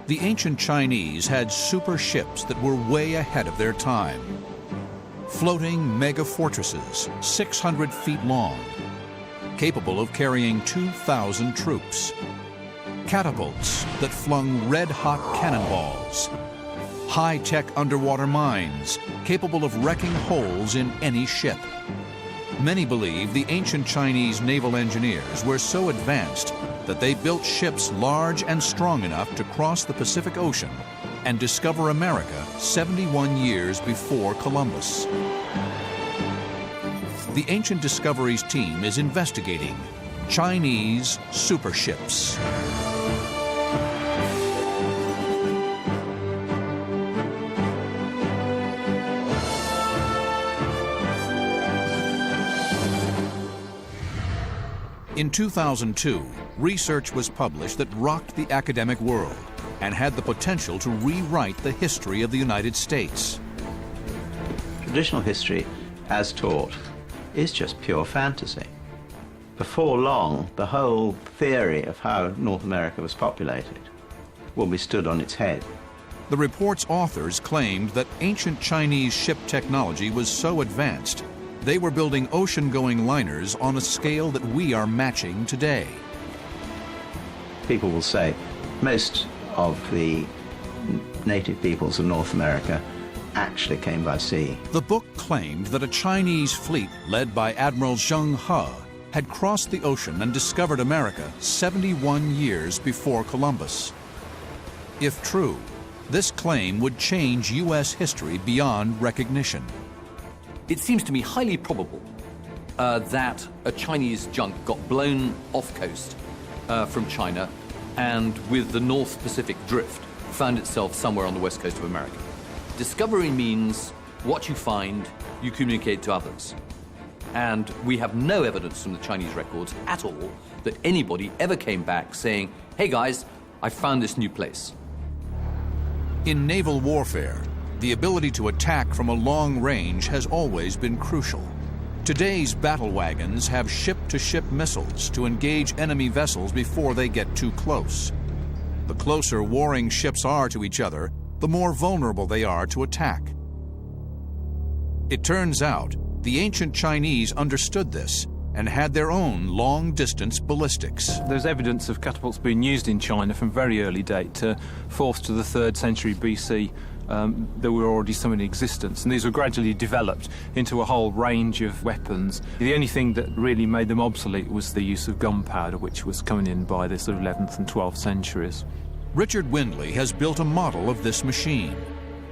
The ancient Chinese had super ships that were way ahead of their time. Floating mega fortresses, 600 feet long, capable of carrying 2,000 troops. Catapults that flung red-hot cannonballs. High-tech underwater mines, capable of wrecking holes in any ship. Many believe the ancient Chinese naval engineers were so advanced that they built ships large and strong enough to cross the Pacific Ocean and discover America 71 years before Columbus. The Ancient Discoveries team is investigating Chinese super ships. In 2002, research was published that rocked the academic world and had the potential to rewrite the history of the United States. Traditional history, as taught, is just pure fantasy. Before long, the whole theory of how North America was populated will be stood on its head. The report's authors claimed that ancient Chinese ship technology was so advanced they were building ocean-going liners on a scale that we are matching today. People will say most of the native peoples of North America actually came by sea. The book claimed that a Chinese fleet led by Admiral Zheng He had crossed the ocean and discovered America 71 years before Columbus. If true, this claim would change U.S. history beyond recognition. It seems to me highly probable that a Chinese junk got blown off coast from China and with the North Pacific drift found itself somewhere on the west coast of America. Discovery means what you find, you communicate to others. And we have no evidence from the Chinese records at all that anybody ever came back saying, hey guys, I found this new place. In naval warfare, the ability to attack from a long range has always been crucial. Today's battle wagons have ship-to-ship missiles to engage enemy vessels before they get too close. The closer warring ships are to each other, the more vulnerable they are to attack. It turns out the ancient Chinese understood this and had their own long-distance ballistics. There's evidence of catapults being used in China from very early date, 4th to the 3rd century BC. There were already some in existence, and these were gradually developed into a whole range of weapons. The only thing that really made them obsolete was the use of gunpowder, which was coming in by the sort of 11th and 12th centuries. Richard Windley has built a model of this machine.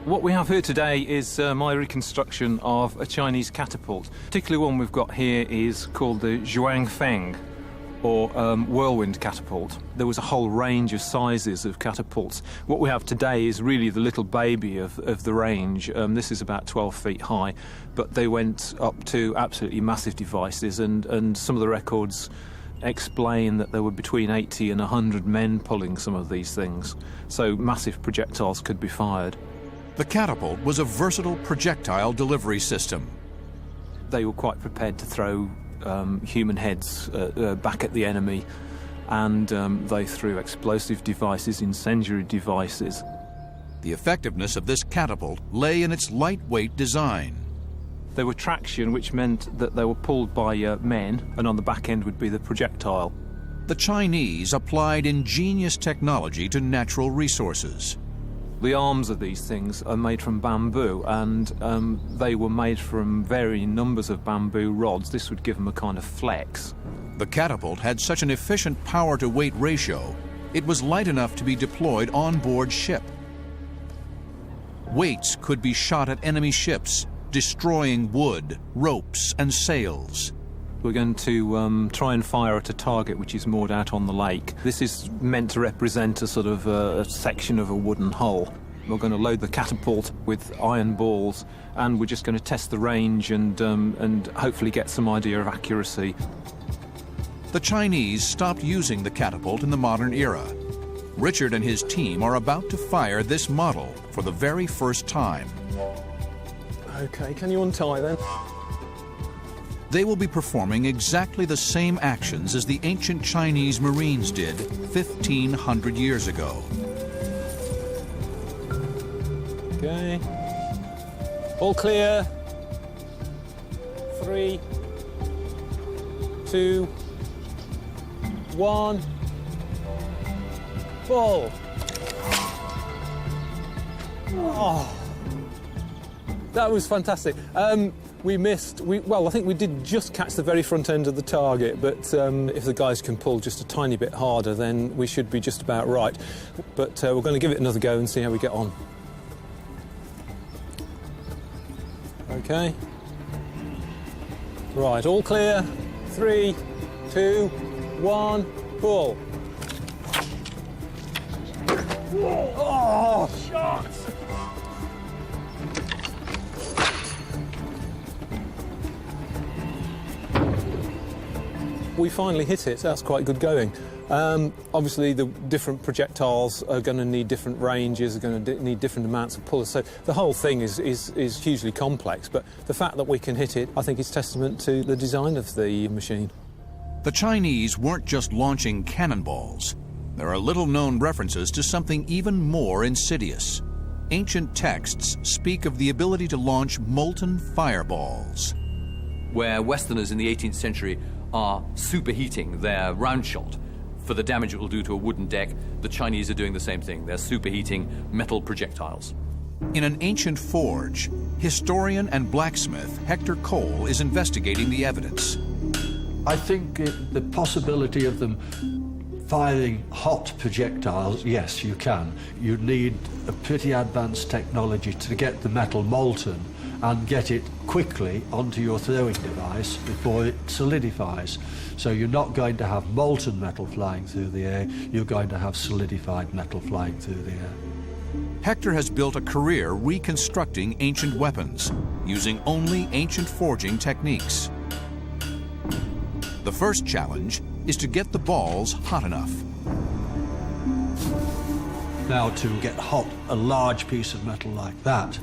What we have here today is my reconstruction of a Chinese catapult. The particular one we've got here is called the Zhuangfeng, or whirlwind catapult. There was a whole range of sizes of catapults. What we have today is really the little baby of the range. This is about 12 feet high, but they went up to absolutely massive devices, and some of the records explain that there were between 80 and 100 men pulling some of these things. So massive projectiles could be fired. The catapult was a versatile projectile delivery system. They were quite prepared to throw human heads back at the enemy, and they threw explosive devices, incendiary devices. The effectiveness of this catapult lay in its lightweight design. There were traction, which meant that they were pulled by men, and on the back end would be the projectile. The Chinese applied ingenious technology to natural resources. The arms of these things are made from bamboo, and they were made from varying numbers of bamboo rods. This would give them a kind of flex. The catapult had such an efficient power-to-weight ratio, it was light enough to be deployed on board ship. Weights could be shot at enemy ships, destroying wood, ropes, and sails. We're going to try and fire at a target which is moored out on the lake. This is meant to represent a sort of a section of a wooden hull. We're going to load the catapult with iron balls, and we're just going to test the range and hopefully get some idea of accuracy. The Chinese stopped using the catapult in the modern era. Richard and his team are about to fire this model for the very first time. Okay, can you untie then? They will be performing exactly the same actions as the ancient Chinese Marines did 1,500 years ago. Okay. All clear. 3, 2, 1. Ball. Oh, that was fantastic. We missed. Well, I think we did just catch the very front end of the target, but if the guys can pull just a tiny bit harder, then we should be just about right. But we're going to give it another go and see how we get on. Okay. Right, all clear. 3, 2, 1, pull. Oh, shot! We finally hit it. That's quite good going. Obviously, the different projectiles are going to need different ranges, are going to need different amounts of pull. So the whole thing is hugely complex. But the fact that we can hit it, I think, is testament to the design of the machine. The Chinese weren't just launching cannonballs. There are little-known references to something even more insidious. Ancient texts speak of the ability to launch molten fireballs. Where Westerners in the 18th century are superheating their round shot for the damage it will do to a wooden deck, the Chinese are doing the same thing. They're superheating metal projectiles. In an ancient forge, historian and blacksmith Hector Cole is investigating the evidence. I think the possibility of them firing hot projectiles, yes, you can. You need a pretty advanced technology to get the metal molten and get it quickly onto your throwing device before it solidifies. So you're not going to have molten metal flying through the air, you're going to have solidified metal flying through the air. Hector has built a career reconstructing ancient weapons, using only ancient forging techniques. The first challenge is to get the balls hot enough. Now, to get hot a large piece of metal like that,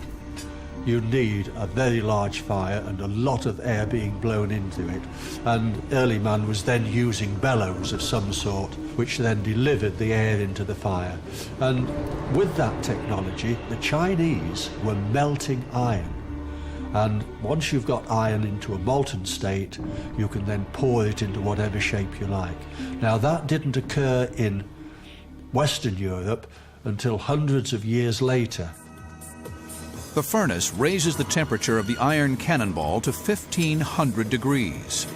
you need a very large fire and a lot of air being blown into it. And early man was then using bellows of some sort, which then delivered the air into the fire. And with that technology, the Chinese were melting iron. And once you've got iron into a molten state, you can then pour it into whatever shape you like. Now, that didn't occur in Western Europe until hundreds of years later. The furnace raises the temperature of the iron cannonball to 1,500 degrees.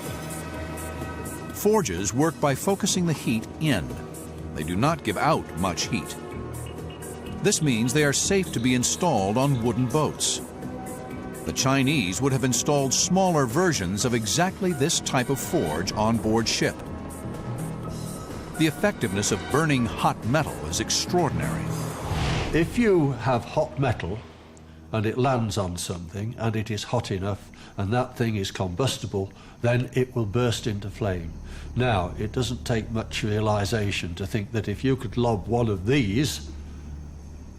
Forges work by focusing the heat in. They do not give out much heat. This means they are safe to be installed on wooden boats. The Chinese would have installed smaller versions of exactly this type of forge on board ship. The effectiveness of burning hot metal is extraordinary. If you have hot metal and it lands on something and it is hot enough and that thing is combustible, then it will burst into flame. Now, it doesn't take much realization to think that if you could lob one of these,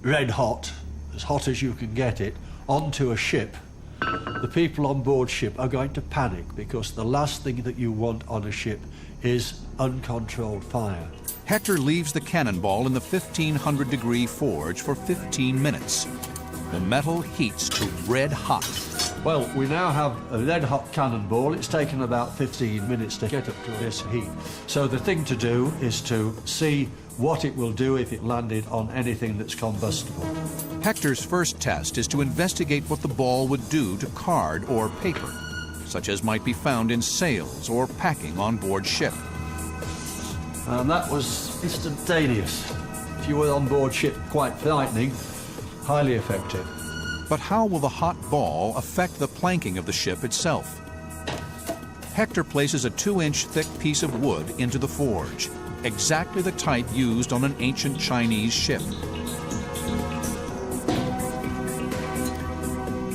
red hot, as hot as you can get it, onto a ship, the people on board ship are going to panic, because the last thing that you want on a ship is uncontrolled fire. Hector leaves the cannonball in the 1,500 degree forge for 15 minutes. The metal heats to red hot. Well, we now have a red hot cannonball. It's taken about 15 minutes to get up to this heat. So the thing to do is to see what it will do if it landed on anything that's combustible. Hector's first test is to investigate what the ball would do to card or paper, such as might be found in sails or packing on board ship. And that was instantaneous. If you were on board ship, quite frightening, highly effective. But how will the hot ball affect the planking of the ship itself? Hector places a 2-inch thick piece of wood into the forge, exactly the type used on an ancient Chinese ship.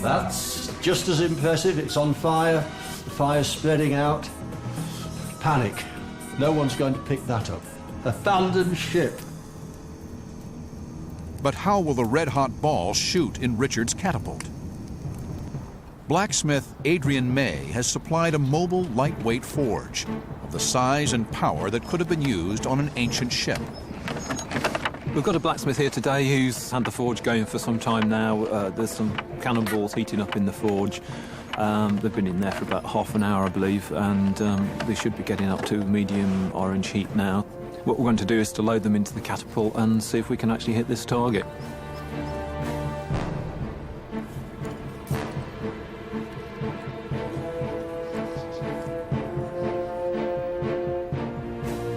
That's just as impressive. It's on fire, the fire's spreading out. Panic. No one's going to pick that up. Abandoned ship. But how will the red-hot ball shoot in Richard's catapult? Blacksmith Adrian May has supplied a mobile, lightweight forge of the size and power that could have been used on an ancient ship. We've got a blacksmith here today who's had the forge going for some time now. There's some cannonballs heating up in the forge. They've been in there for about half an hour, I believe, and they should be getting up to medium orange heat now. What we're going to do is to load them into the catapult and see if we can actually hit this target.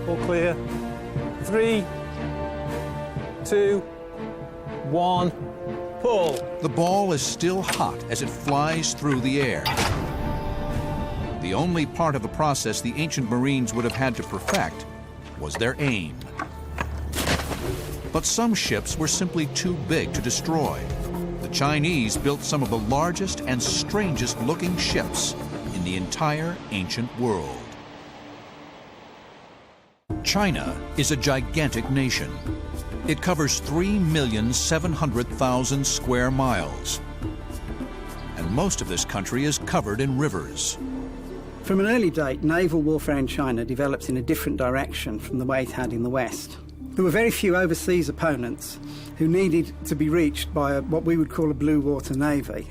All clear. 3, 2, 1, pull. The ball is still hot as it flies through the air. The only part of the process the ancient Marines would have had to perfect was their aim. But some ships were simply too big to destroy. The Chinese built some of the largest and strangest looking ships in the entire ancient world. China is a gigantic nation. It covers 3,700,000 square miles. And most of this country is covered in rivers. From an early date, naval warfare in China developed in a different direction from the way it had in the West. There were very few overseas opponents who needed to be reached by what we would call a blue water navy.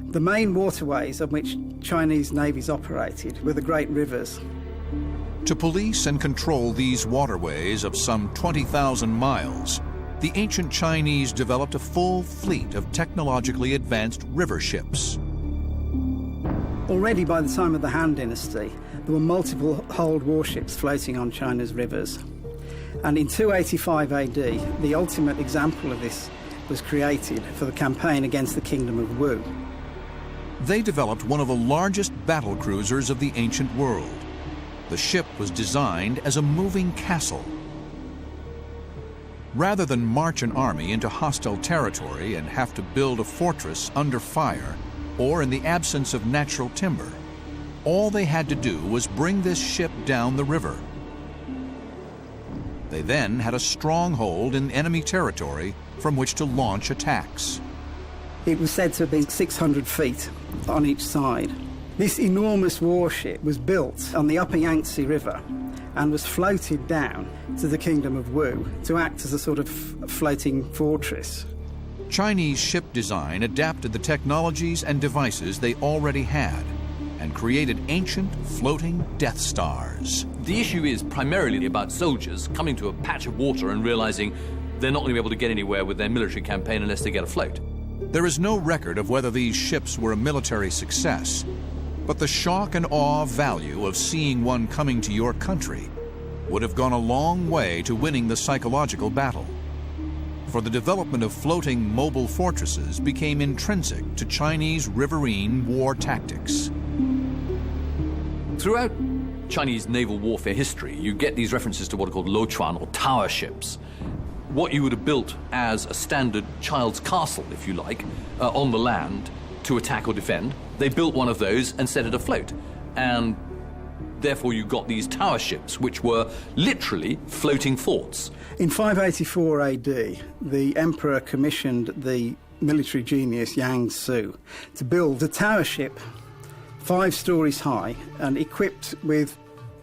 The main waterways on which Chinese navies operated were the great rivers. To police and control these waterways of some 20,000 miles, the ancient Chinese developed a full fleet of technologically advanced river ships. Already by the time of the Han Dynasty, there were multiple hulled warships floating on China's rivers. And in 285 AD, the ultimate example of this was created for the campaign against the Kingdom of Wu. They developed one of the largest battle cruisers of the ancient world. The ship was designed as a moving castle. Rather than march an army into hostile territory and have to build a fortress under fire or in the absence of natural timber, all they had to do was bring this ship down the river. They then had a stronghold in enemy territory from which to launch attacks. It was said to have been 600 feet on each side. This enormous warship was built on the upper Yangtze River and was floated down to the Kingdom of Wu to act as a sort of floating fortress. Chinese ship design adapted the technologies and devices they already had and created ancient floating Death Stars. The issue is primarily about soldiers coming to a patch of water and realizing they're not going to be able to get anywhere with their military campaign unless they get afloat. There is no record of whether these ships were a military success, but the shock and awe value of seeing one coming to your country would have gone a long way to winning the psychological battle. For the development of floating mobile fortresses became intrinsic to Chinese riverine war tactics. Throughout Chinese naval warfare history, you get these references to what are called luochuan, or tower ships. What you would have built as a standard child's castle, if you like, on the land to attack or defend. They built one of those and set it afloat. And therefore you got these tower ships, which were literally floating forts. In 584 AD, the emperor commissioned the military genius Yang Su to build a tower ship 5 stories high and equipped with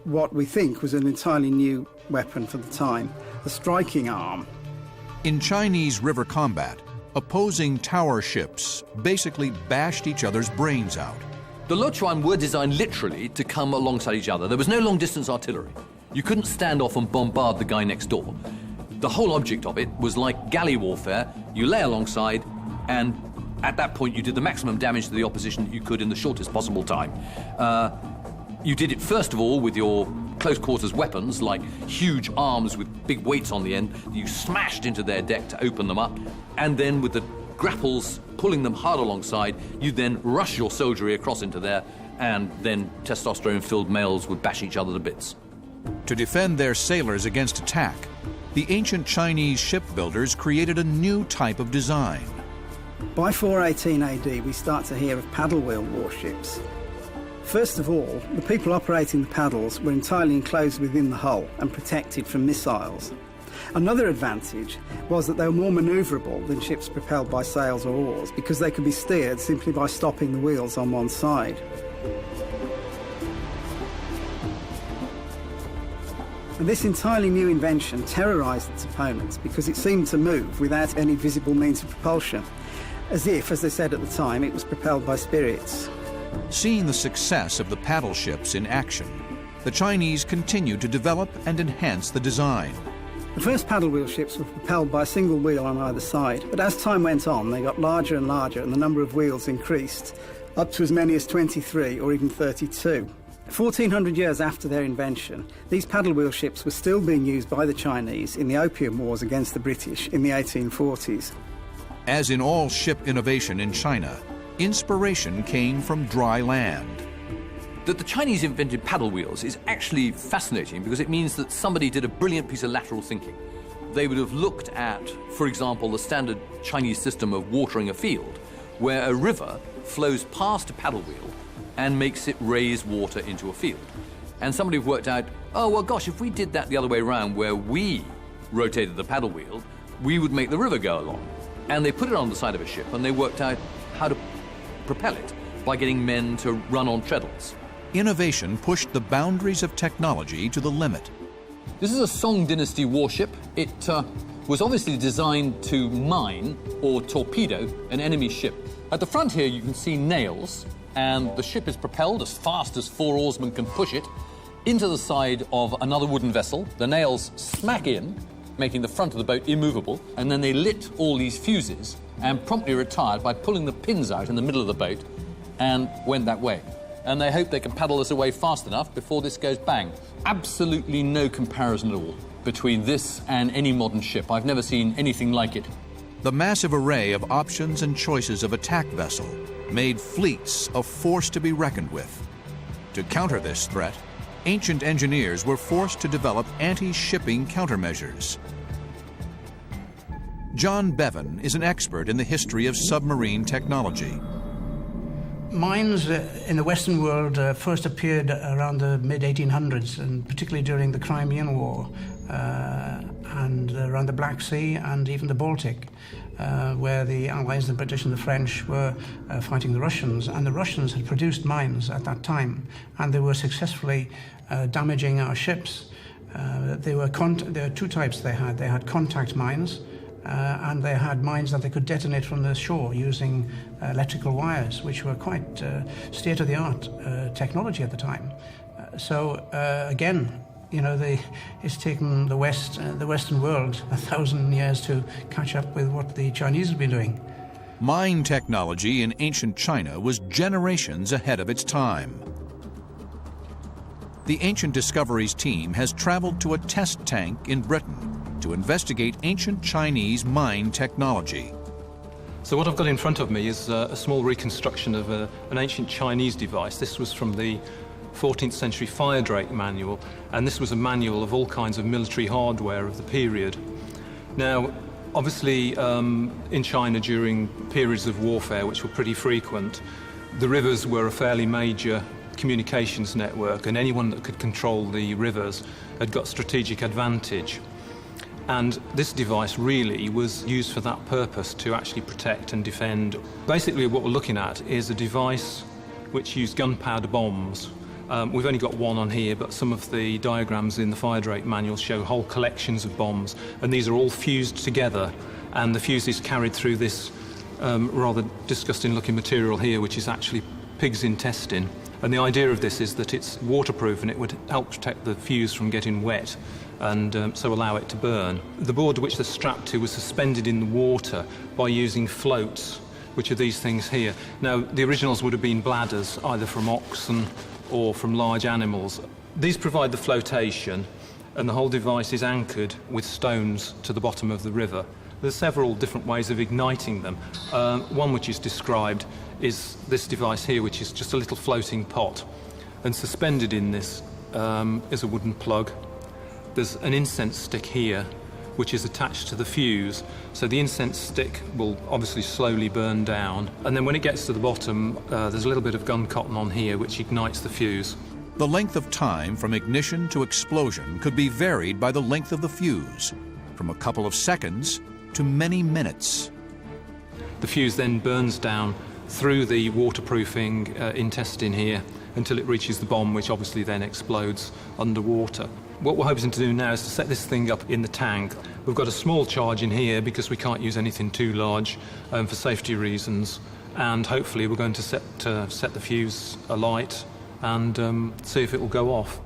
what we think was an entirely new weapon for the time, a striking arm. In Chinese river combat, opposing tower ships basically bashed each other's brains out. The luochuan were designed literally to come alongside each other. There was no long-distance artillery. You couldn't stand off and bombard the guy next door. The whole object of it was like galley warfare. You lay alongside, and at that point you did the maximum damage to the opposition that you could in the shortest possible time. You did it first of all with your close quarters weapons, like huge arms with big weights on the end. You smashed into their deck to open them up, and then with the grapples pulling them hard alongside, you then rush your soldiery across into there, and then testosterone-filled males would bash each other to bits. To defend their sailors against attack, the ancient Chinese shipbuilders created a new type of design. By 418 AD, we start to hear of paddle wheel warships. First of all, the people operating the paddles were entirely enclosed within the hull and protected from missiles. Another advantage was that they were more manoeuvrable than ships propelled by sails or oars, because they could be steered simply by stopping the wheels on one side. And this entirely new invention terrorised its opponents because it seemed to move without any visible means of propulsion, as if, as they said at the time, it was propelled by spirits. Seeing the success of the paddle ships in action, the Chinese continued to develop and enhance the design. The first paddle wheel ships were propelled by a single wheel on either side, but as time went on, they got larger and larger and the number of wheels increased, up to as many as 23 or even 32. 1400 years after their invention, these paddle wheel ships were still being used by the Chinese in the Opium Wars against the British in the 1840s. As in all ship innovation in China, inspiration came from dry land. That the Chinese invented paddle wheels is actually fascinating because it means that somebody did a brilliant piece of lateral thinking. They would have looked at, for example, the standard Chinese system of watering a field, where a river flows past a paddle wheel and makes it raise water into a field. And somebody worked out, oh, well, gosh, if we did that the other way around, where we rotated the paddle wheel, we would make the river go along. And they put it on the side of a ship, and they worked out how to propel it by getting men to run on treadles. Innovation pushed the boundaries of technology to the limit. This is a Song Dynasty warship. It was obviously designed to mine or torpedo an enemy ship. At the front here, you can see nails, and the ship is propelled as fast as 4 oarsmen can push it into the side of another wooden vessel. The nails smack in, making the front of the boat immovable, and then they lit all these fuses and promptly retired by pulling the pins out in the middle of the boat and went that way. And they hope they can paddle us away fast enough before this goes bang. Absolutely no comparison at all between this and any modern ship. I've never seen anything like it. The massive array of options and choices of attack vessel made fleets a force to be reckoned with. To counter this threat, ancient engineers were forced to develop anti-shipping countermeasures. John Bevan is an expert in the history of submarine technology. Mines in the Western world first appeared around the mid-1800s, and particularly during the Crimean War, and around the Black Sea and even the Baltic, where the Allies, the British and the French were fighting the Russians. And the Russians had produced mines at that time, and they were successfully damaging our ships. There were 2 types they had. They had contact mines, and they had mines that they could detonate from the shore using electrical wires, which were quite state-of-the-art technology at the time. Again, you know, it's taken the Western world 1,000 years to catch up with what the Chinese have been doing. Mine technology in ancient China was generations ahead of its time. The Ancient Discoveries team has traveled to a test tank in Britain to investigate ancient Chinese mine technology. So what I've got in front of me is a small reconstruction of an ancient Chinese device. This was from the 14th century fire drake manual, and this was a manual of all kinds of military hardware of the period. Now, obviously, in China during periods of warfare, which were pretty frequent, the rivers were a fairly major communications network, and anyone that could control the rivers had got strategic advantage. And this device really was used for that purpose, to actually protect and defend. Basically, what we're looking at is a device which used gunpowder bombs. We've only got one on here, but some of the diagrams in the fire drake manual show whole collections of bombs, and these are all fused together, and the fuse is carried through this rather disgusting-looking material here, which is actually pig's intestine. And the idea of this is that it's waterproof, and it would help protect the fuse from getting wet, and so allow it to burn. The board which they're strapped to was suspended in the water by using floats, which are these things here. Now, the originals would have been bladders, either from oxen or from large animals. These provide the flotation, and the whole device is anchored with stones to the bottom of the river. There's several different ways of igniting them. One which is described is this device here, which is just a little floating pot. And suspended in this is a wooden plug. There's an incense stick here, which is attached to the fuse. So the incense stick will obviously slowly burn down. And then when it gets to the bottom, there's a little bit of gun cotton on here, which ignites the fuse. The length of time from ignition to explosion could be varied by the length of the fuse, from a couple of seconds to many minutes. The fuse then burns down through the waterproofing intestine here until it reaches the bomb, which obviously then explodes underwater. What we're hoping to do now is to set this thing up in the tank. We've got a small charge in here because we can't use anything too large for safety reasons, and hopefully we're going to set the fuse alight and see if it will go off.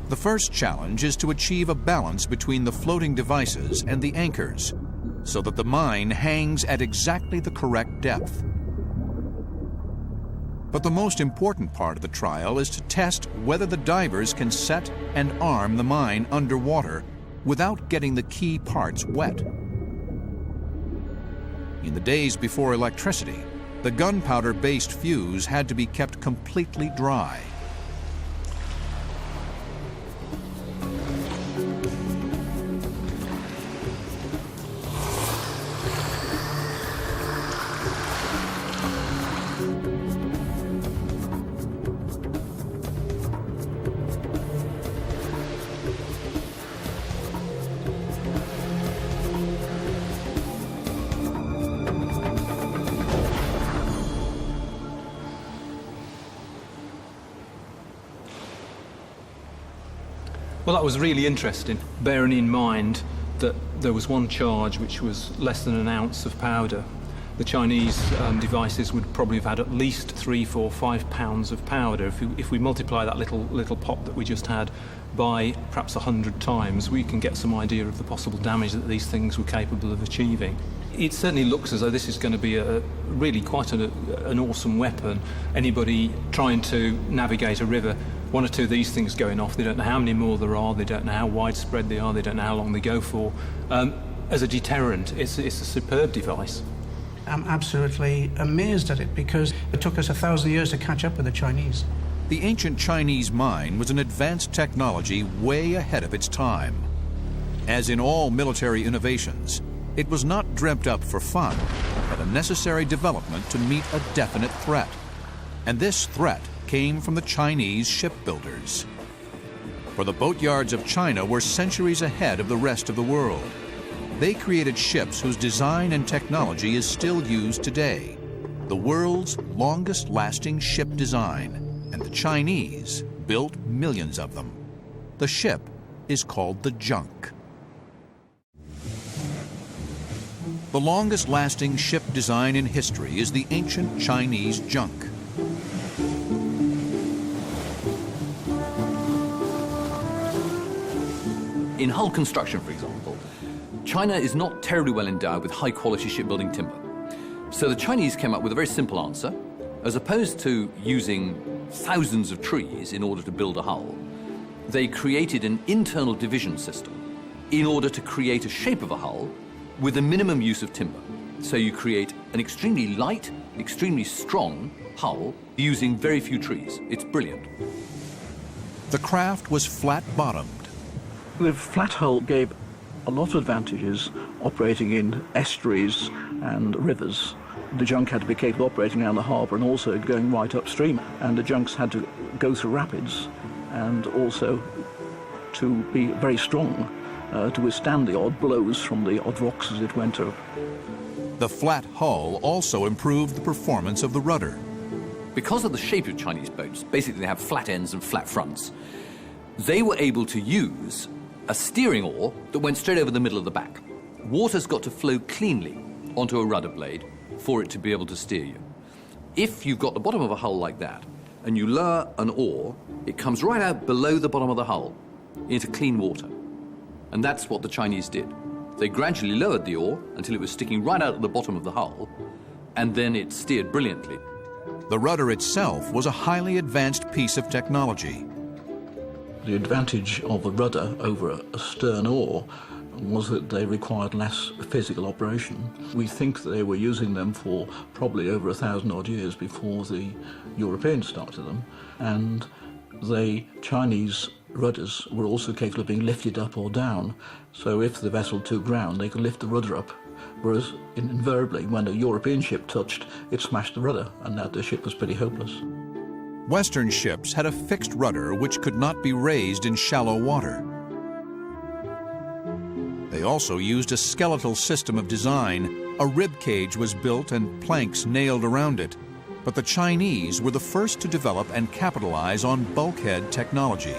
The first challenge is to achieve a balance between the floating devices and the anchors, so that the mine hangs at exactly the correct depth. But the most important part of the trial is to test whether the divers can set and arm the mine underwater without getting the key parts wet. In the days before electricity, the gunpowder-based fuse had to be kept completely dry. Well, that was really interesting, bearing in mind that there was one charge which was less than an ounce of powder. The Chinese devices would probably have had at least 3, 4, 5 pounds of powder. If we multiply that little pop that we just had by perhaps 100 times, we can get some idea of the possible damage that these things were capable of achieving. It certainly looks as though this is going to be really quite an awesome weapon. Anybody trying to navigate a river, one or two of these things going off, they don't know how many more there are, they don't know how widespread they are, they don't know how long they go for. As a deterrent, it's a superb device. I'm absolutely amazed at it because it took us 1,000 years to catch up with the Chinese. The ancient Chinese mine was an advanced technology way ahead of its time. As in all military innovations, it was not dreamt up for fun, but a necessary development to meet a definite threat. And this threat came from the Chinese shipbuilders. For the boatyards of China were centuries ahead of the rest of the world. They created ships whose design and technology is still used today, the world's longest-lasting ship design, and the Chinese built millions of them. The ship is called the junk. The longest-lasting ship design in history is the ancient Chinese junk. In hull construction, for example, China is not terribly well endowed with high-quality shipbuilding timber. So the Chinese came up with a very simple answer. As opposed to using thousands of trees in order to build a hull, they created an internal division system in order to create a shape of a hull with a minimum use of timber. So you create an extremely light, extremely strong hull using very few trees. It's brilliant. The craft was flat-bottomed. The flat hull gave a lot of advantages operating in estuaries and rivers. The junk had to be capable of operating around the harbour and also going right upstream. And the junks had to go through rapids and also to be very strong to withstand the odd blows from the odd rocks as it went through. The flat hull also improved the performance of the rudder. Because of the shape of Chinese boats, basically they have flat ends and flat fronts, they were able to use a steering oar that went straight over the middle of the back. Water's got to flow cleanly onto a rudder blade for it to be able to steer you. If you've got the bottom of a hull like that, and you lower an oar, it comes right out below the bottom of the hull into clean water. And that's what the Chinese did. They gradually lowered the oar until it was sticking right out at the bottom of the hull, and then it steered brilliantly. The rudder itself was a highly advanced piece of technology. The advantage of a rudder over a stern oar was that they required less physical operation. We think they were using them for probably over 1,000 odd years before the Europeans started them, and the Chinese rudders were also capable of being lifted up or down, so if the vessel took ground they could lift the rudder up, whereas invariably when a European ship touched it smashed the rudder, and that the ship was pretty hopeless. Western ships had a fixed rudder which could not be raised in shallow water. They also used a skeletal system of design. A rib cage was built and planks nailed around it, But the Chinese were the first to develop and capitalize on bulkhead technology.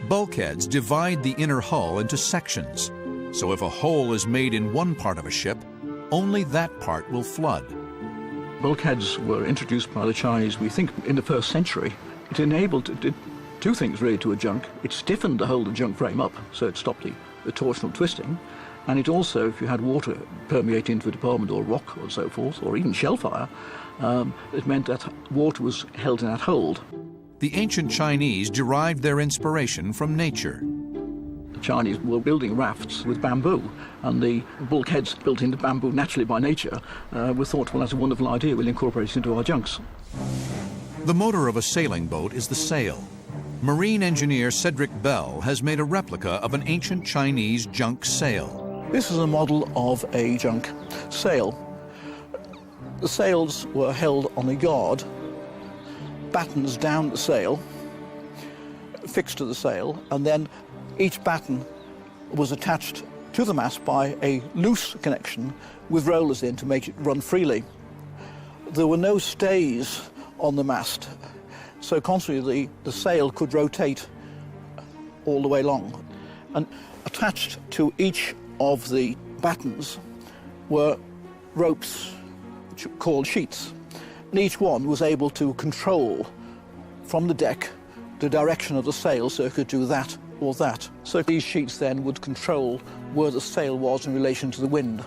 Bulkheads divide the inner hull into sections, so if a hole is made in one part of a ship, only that part will flood. Bulkheads were introduced by the Chinese, we think, in the 1st century. It enabled two things really to a junk. It stiffened the whole of the junk frame up, so it stopped the torsional twisting. And it also, if you had water permeate into a department or rock or so forth, or even shellfire, it meant that water was held in that hold. The ancient Chinese derived their inspiration from nature. The Chinese were building rafts with bamboo, and the bulkheads built into bamboo naturally by nature were thought, well, that's a wonderful idea, we'll incorporate it into our junks. The motor of a sailing boat is the sail. Marine engineer Cedric Bell has made a replica of an ancient Chinese junk sail. This is a model of a junk sail. The sails were held on a yard, battens down the sail, fixed to the sail, and then each batten was attached to the mast by a loose connection with rollers in to make it run freely. There were no stays on the mast, so consequently the sail could rotate all the way long. And attached to each of the battens were ropes called sheets, and each one was able to control from the deck the direction of the sail, so it could do that or that. So these sheets then would control where the sail was in relation to the wind.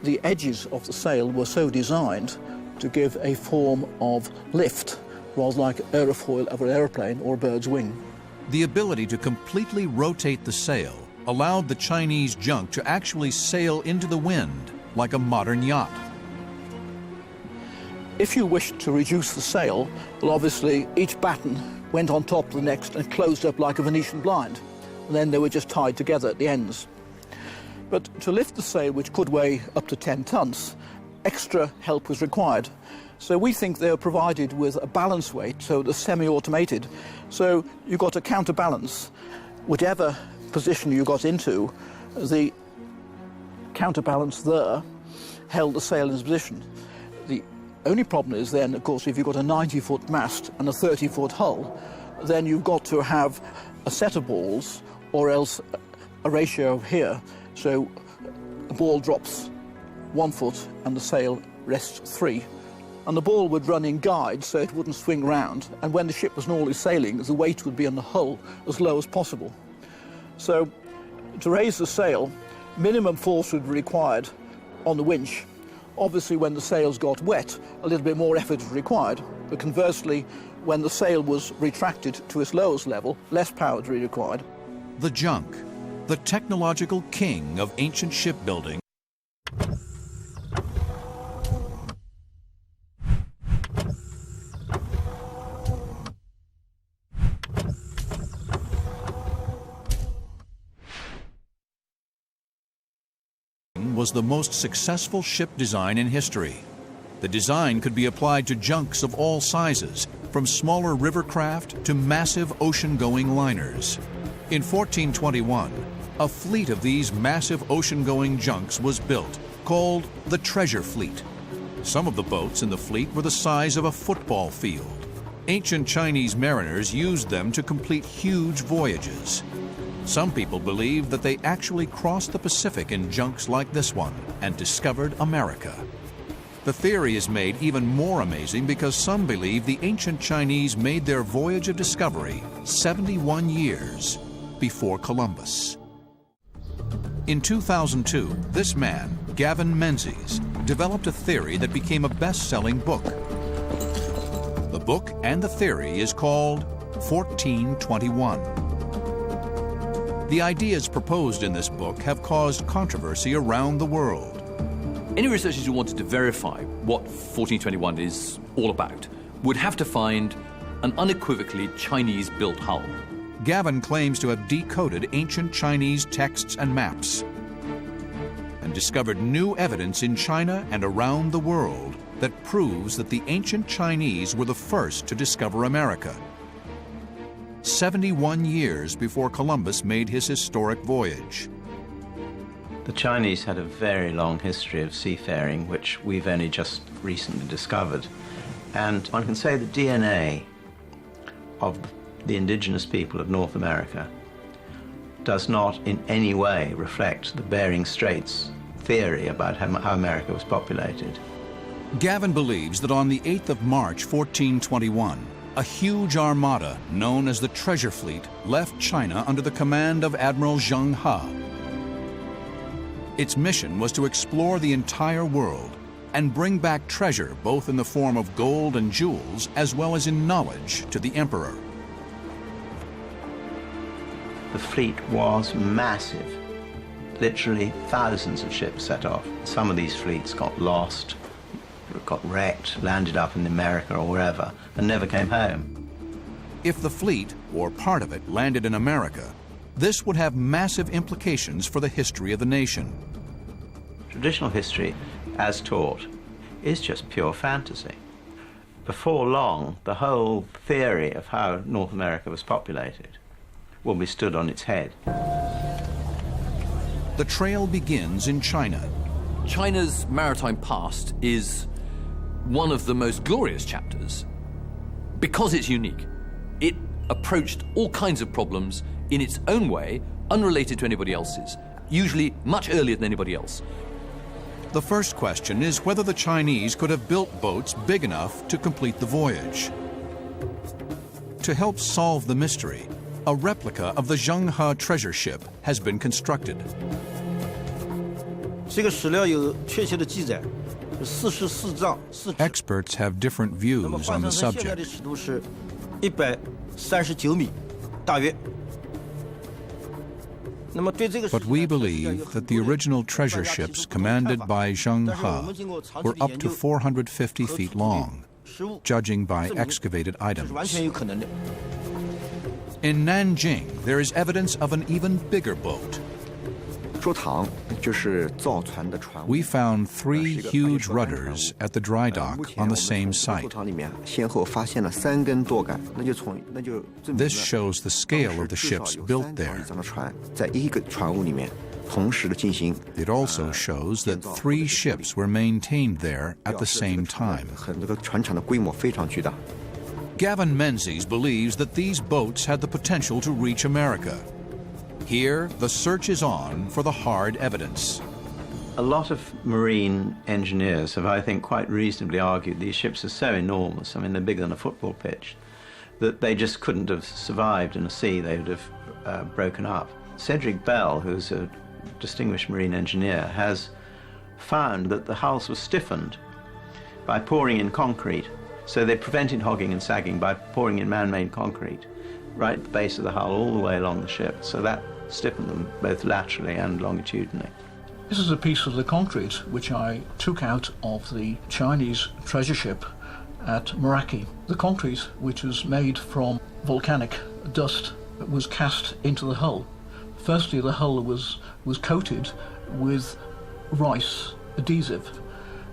The edges of the sail were so designed to give a form of lift, rather like aerofoil of an aeroplane or a bird's wing. The ability to completely rotate the sail allowed the Chinese junk to actually sail into the wind like a modern yacht. If you wished to reduce the sail, well, obviously each batten went on top of the next and closed up like a Venetian blind, and then they were just tied together at the ends. But to lift the sail, which could weigh up to 10 tons, extra help was required. So we think they were provided with a balance weight, so the semi-automated. So you got a counterbalance. Whichever position you got into, the counterbalance there held the sail in its position. The only problem is then, of course, if you've got a 90-foot mast and a 30-foot hull, then you've got to have a set of balls or else a ratio here. So the ball drops 1 foot and the sail rests 3. And the ball would run in guide so it wouldn't swing round, and when the ship was normally sailing, the weight would be on the hull as low as possible. So to raise the sail, minimum force would be required on the winch. Obviously, when the sails got wet, a little bit more effort was required, but conversely, when the sail was retracted to its lowest level, less power would be required. The junk, the technological king of ancient shipbuilding, was the most successful ship design in history. The design could be applied to junks of all sizes, from smaller river craft to massive ocean-going liners. In 1421, a fleet of these massive ocean-going junks was built, called the Treasure Fleet. Some of the boats in the fleet were the size of a football field. Ancient Chinese mariners used them to complete huge voyages. Some people believe that they actually crossed the Pacific in junks like this one and discovered America. The theory is made even more amazing because some believe the ancient Chinese made their voyage of discovery 71 years before Columbus. In 2002, this man, Gavin Menzies, developed a theory that became a best-selling book. The book and the theory is called 1421. The ideas proposed in this book have caused controversy around the world. Any researchers who wanted to verify what 1421 is all about would have to find an unequivocally Chinese-built hull. Gavin claims to have decoded ancient Chinese texts and maps and discovered new evidence in China and around the world that proves that the ancient Chinese were the first to discover America. 71 years before Columbus made his historic voyage. The Chinese had a very long history of seafaring, which we've only just recently discovered. And one can say the DNA of the indigenous people of North America does not in any way reflect the Bering Straits theory about how America was populated. Gavin believes that on the 8th of March, 1421, a huge armada known as the Treasure Fleet left China under the command of Admiral Zheng He. Its mission was to explore the entire world and bring back treasure both in the form of gold and jewels as well as in knowledge to the emperor. The fleet was massive. Literally thousands of ships set off. Some of these fleets got lost, got wrecked, landed up in America or wherever, and never came home. If the fleet, or part of it, landed in America, this would have massive implications for the history of the nation. Traditional history, as taught, is just pure fantasy. Before long, the whole theory of how North America was populated will be stood on its head. The trail begins in China. China's maritime past is one of the most glorious chapters because it's unique. It approached all kinds of problems in its own way, unrelated to anybody else's, usually much earlier than anybody else. The first question is whether the Chinese could have built boats big enough to complete the voyage. To help solve the mystery, a replica of the Zheng He treasure ship has been constructed. Experts have different views on the subject. But we believe that the original treasure ships commanded by Zheng He were up to 450 feet long, judging by excavated items. In Nanjing, there is evidence of an even bigger boat. We found 3 huge rudders at the dry dock on the same site. This shows the scale of the ships built there. It also shows that 3 ships were maintained there at the same time. Gavin Menzies believes that these boats had the potential to reach America. Here, the search is on for the hard evidence. A lot of marine engineers have, I think, quite reasonably argued these ships are so enormous, I mean, they're bigger than a football pitch, that they just couldn't have survived in a sea. They would have broken up. Cedric Bell, who's a distinguished marine engineer, has found that the hulls were stiffened by pouring in concrete. So they prevented hogging and sagging by pouring in man-made concrete right at the base of the hull all the way along the ship. So that stiffened them both laterally and longitudinally. This is a piece of the concrete which I took out of the Chinese treasure ship at Meraki. The concrete, which was made from volcanic dust, was cast into the hull. Firstly, the hull was coated with rice adhesive.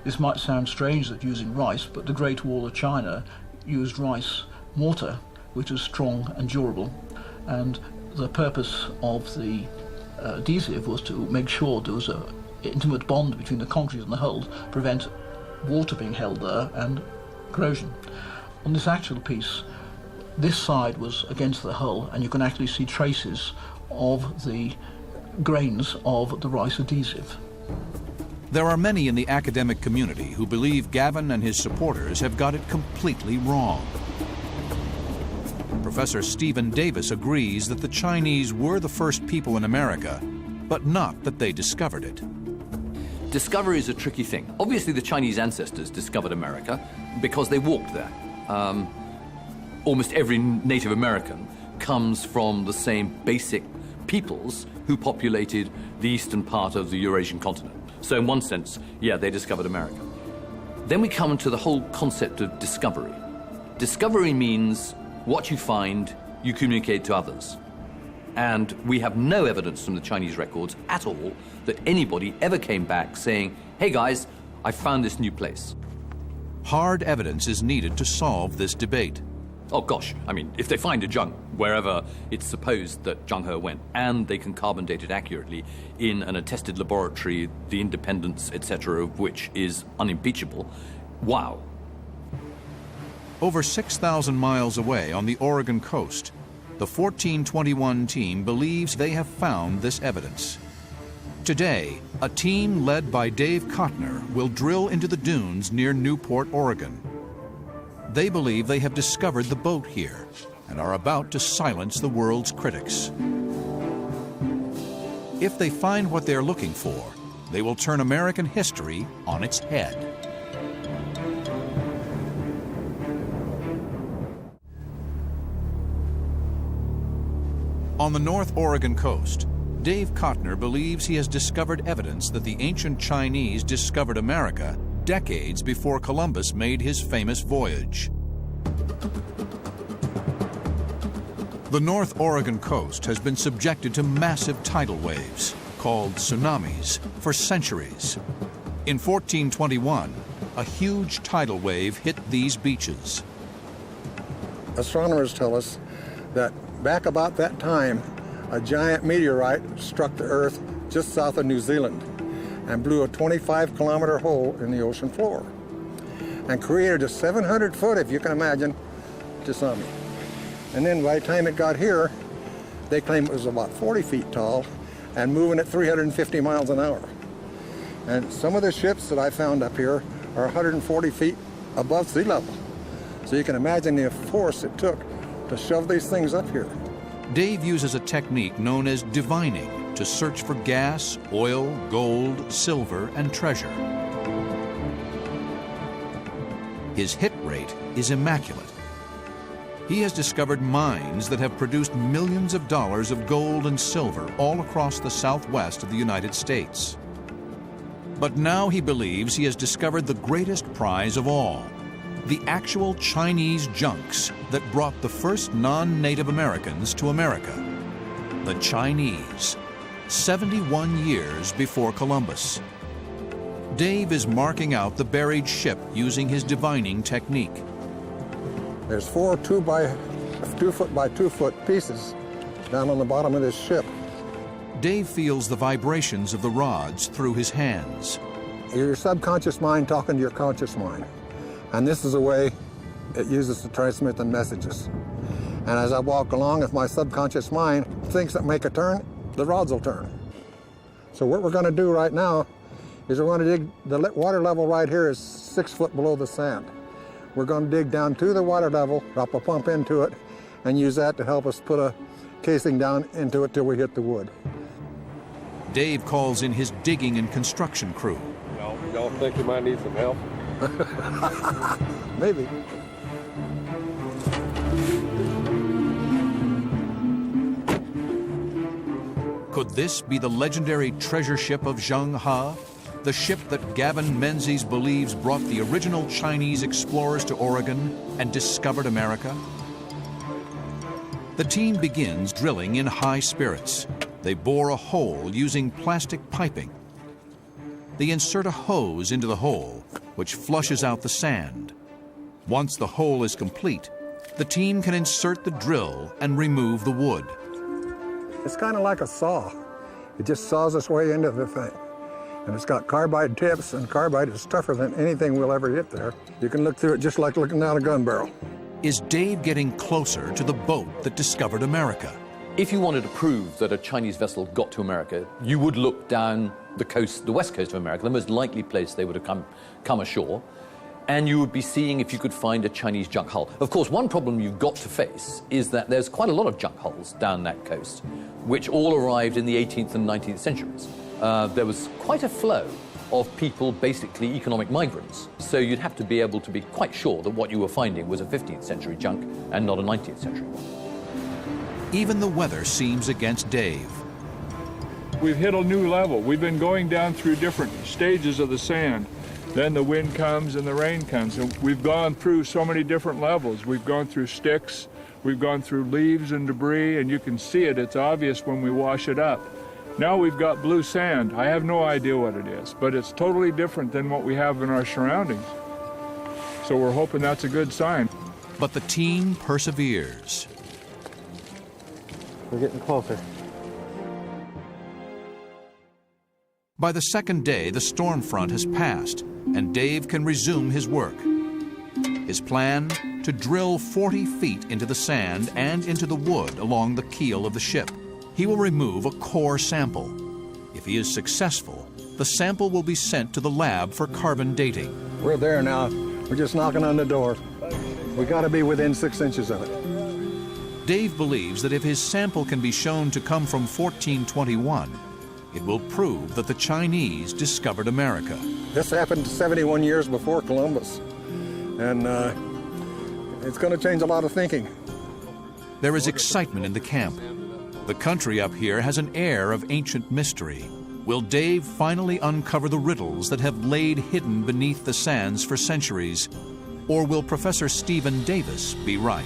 This might sound strange that using rice, but the Great Wall of China used rice mortar, which is strong and durable. And the purpose of the adhesive was to make sure there was an intimate bond between the concrete and the hull, prevent water being held there and corrosion. On this actual piece, this side was against the hull, and you can actually see traces of the grains of the rice adhesive. There are many in the academic community who believe Gavin and his supporters have got it completely wrong. Professor Stephen Davis agrees that the Chinese were the first people in America, but not that they discovered it. Discovery is a tricky thing. Obviously, the Chinese ancestors discovered America because they walked there. Almost every Native American comes from the same basic peoples who populated the eastern part of the Eurasian continent. So in one sense, yeah, they discovered America. Then we come to the whole concept of discovery. Discovery means what you find, you communicate to others. And we have no evidence from the Chinese records at all that anybody ever came back saying, hey guys, I found this new place. Hard evidence is needed to solve this debate. Oh gosh, I mean, if they find a junk wherever it's supposed that Zheng He went, and they can carbon date it accurately in an attested laboratory, the independence, etc., of which is unimpeachable, wow. Over 6,000 miles away on the Oregon coast, the 1421 team believes they have found this evidence. Today, a team led by Dave Kottner will drill into the dunes near Newport, Oregon. They believe they have discovered the boat here and are about to silence the world's critics. If they find what they're looking for, they will turn American history on its head. On the North Oregon coast, Dave Kottner believes he has discovered evidence that the ancient Chinese discovered America decades before Columbus made his famous voyage. The North Oregon coast has been subjected to massive tidal waves, called tsunamis, for centuries. In 1421, a huge tidal wave hit these beaches. Astronomers tell us that back about that time, a giant meteorite struck the Earth just south of New Zealand and blew a 25-kilometer hole in the ocean floor and created a 700-foot, if you can imagine, tsunami. And then by the time it got here, they claim it was about 40 feet tall and moving at 350 miles an hour. And some of the ships that I found up here are 140 feet above sea level. So you can imagine the force it took to shove these things up here. Dave uses a technique known as divining to search for gas, oil, gold, silver, and treasure. His hit rate is immaculate. He has discovered mines that have produced millions of dollars of gold and silver all across the southwest of the United States. But now he believes he has discovered the greatest prize of all, the actual Chinese junks that brought the first non-Native Americans to America. The Chinese, 71 years before Columbus. Dave is marking out the buried ship using his divining technique. There's 4 2 foot by 2 foot pieces down on the bottom of this ship. Dave feels the vibrations of the rods through his hands. Your subconscious mind talking to your conscious mind. And this is a way it uses to transmit the messages. And as I walk along, if my subconscious mind thinks that make a turn, the rods will turn. So what we're going to do right now is we're going to dig, the water level right here is 6 foot below the sand. We're going to dig down to the water level, drop a pump into it, and use that to help us put a casing down into it till we hit the wood. Dave calls in his digging and construction crew. Y'all think you might need some help? Maybe. Could this be the legendary treasure ship of Zheng He? The ship that Gavin Menzies believes brought the original Chinese explorers to Oregon and discovered America? The team begins drilling in high spirits. They bore a hole using plastic piping. They insert a hose into the hole, which flushes out the sand. Once the hole is complete, the team can insert the drill and remove the wood. It's kind of like a saw. It just saws its way into the thing. And it's got carbide tips, and carbide is tougher than anything we'll ever hit there. You can look through it just like looking down a gun barrel. Is Dave getting closer to the boat that discovered America? If you wanted to prove that a Chinese vessel got to America, you would look down the coast, the west coast of America, the most likely place they would have come ashore, and you would be seeing if you could find a Chinese junk hull. Of course, one problem you've got to face is that there's quite a lot of junk hulls down that coast, which all arrived in the 18th and 19th centuries. There was quite a flow of people, basically economic migrants. So you'd have to be able to be quite sure that what you were finding was a 15th century junk and not a 19th century one. Even the weather seems against Dave. We've hit a new level. We've been going down through different stages of the sand. Then the wind comes and the rain comes. And we've gone through so many different levels. We've gone through sticks, we've gone through leaves and debris, and you can see it. It's obvious when we wash it up. Now we've got blue sand. I have no idea what it is, but it's totally different than what we have in our surroundings. So we're hoping that's a good sign. But the team perseveres. We're getting closer. By the second day, the storm front has passed, and Dave can resume his work. His plan? To drill 40 feet into the sand and into the wood along the keel of the ship. He will remove a core sample. If he is successful, the sample will be sent to the lab for carbon dating. We're there now. We're just knocking on the door. We got to be within 6 inches of it. Dave believes that if his sample can be shown to come from 1421, it will prove that the Chinese discovered America. This happened 71 years before Columbus, and it's going to change a lot of thinking. There is excitement in the camp. The country up here has an air of ancient mystery. Will Dave finally uncover the riddles that have laid hidden beneath the sands for centuries? Or will Professor Stephen Davis be right?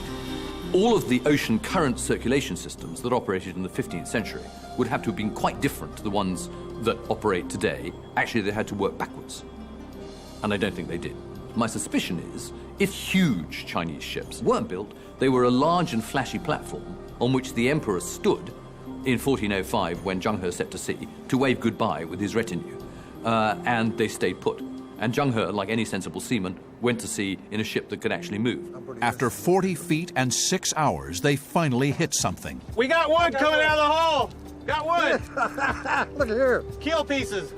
All of the ocean current circulation systems that operated in the 15th century would have to have been quite different to the ones that operate today. Actually, they had to work backwards. And I don't think they did. My suspicion is, if huge Chinese ships weren't built, they were a large and flashy platform on which the emperor stood in 1405 when Zheng He set to sea to wave goodbye with his retinue. And they stayed put. And Zheng He, like any sensible seaman, went to sea in a ship that could actually move. After 40 feet and 6 hours, they finally hit something. We got wood coming out of the hull! Got wood! Look here. Keel pieces.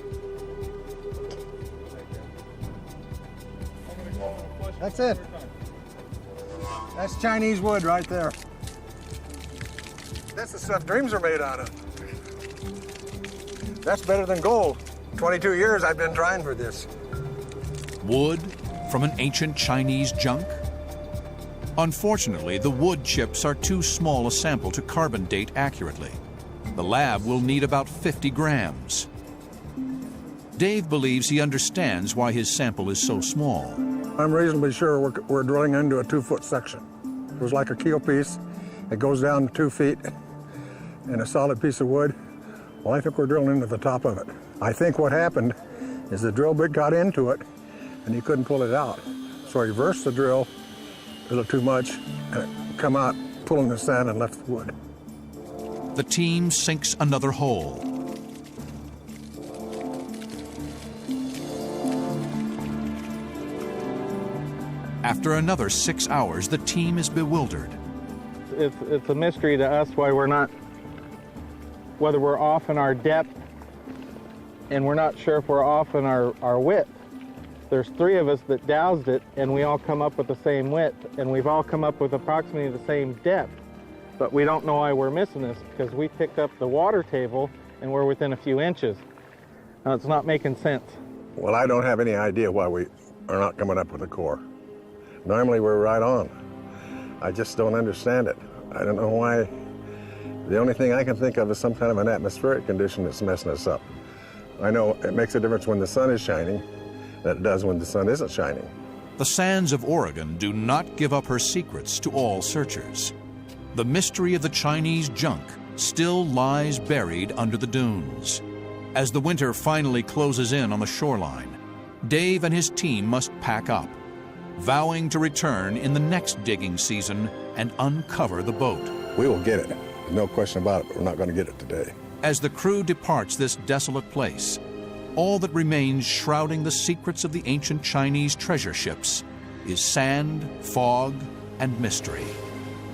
That's it. That's Chinese wood right there. That's the stuff dreams are made out of. That's better than gold. 22 years I've been trying for this. Wood from an ancient Chinese junk? Unfortunately, the wood chips are too small a sample to carbon date accurately. The lab will need about 50 grams. Dave believes he understands why his sample is so small. I'm reasonably sure we're drilling into a 2-foot section. It was like a keel piece. It goes down 2 feet in a solid piece of wood. Well, I think we're drilling into the top of it. I think what happened is the drill bit got into it and he couldn't pull it out. So he reversed the drill a little too much and it come out pulling the sand and left the wood. The team sinks another hole. After another 6 hours, the team is bewildered. It's a mystery to us why we're not, whether we're off in our depth, and we're not sure if we're off in our width. There's 3 of us that dowsed it, and we all come up with the same width, and we've all come up with approximately the same depth. But we don't know why we're missing this, because we picked up the water table, and we're within a few inches. Now, it's not making sense. Well, I don't have any idea why we are not coming up with a core. Normally, we're right on. I just don't understand it. I don't know why. The only thing I can think of is some kind of an atmospheric condition that's messing us up. I know it makes a difference when the sun is shining than it does when the sun isn't shining. The sands of Oregon do not give up her secrets to all searchers. The mystery of the Chinese junk still lies buried under the dunes. As the winter finally closes in on the shoreline, Dave and his team must pack up, vowing to return in the next digging season and uncover the boat. We will get it. No question about it, but we're not going to get it today. As the crew departs this desolate place, all that remains shrouding the secrets of the ancient Chinese treasure ships is sand, fog, and mystery.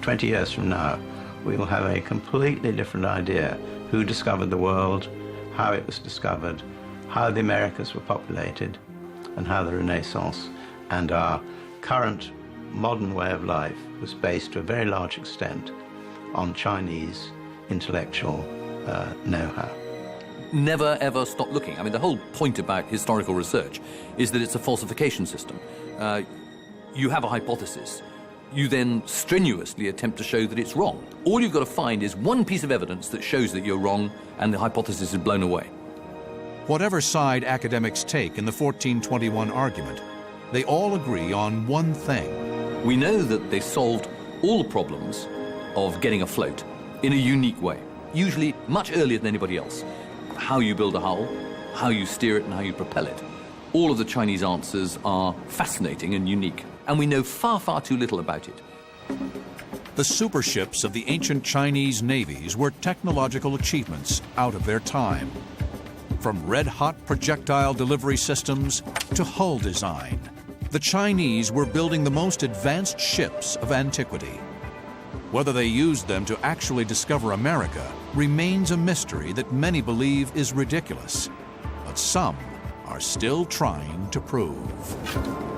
20 years from now, we will have a completely different idea who discovered the world, how it was discovered, how the Americas were populated, and how the Renaissance and our current modern way of life was based to a very large extent on Chinese intellectual know-how. Never ever stop looking. I mean, the whole point about historical research is that it's a falsification system. You have a hypothesis. You then strenuously attempt to show that it's wrong. All you've got to find is one piece of evidence that shows that you're wrong, and the hypothesis is blown away. Whatever side academics take in the 1421 argument, they all agree on one thing. We know that they solved all the problems of getting afloat in a unique way, usually much earlier than anybody else. How you build a hull, how you steer it, and how you propel it. All of the Chinese answers are fascinating and unique. and we know far, far too little about it. The superships of the ancient Chinese navies were technological achievements out of their time. From red-hot projectile delivery systems to hull design, the Chinese were building the most advanced ships of antiquity. Whether they used them to actually discover America remains a mystery that many believe is ridiculous, but some are still trying to prove.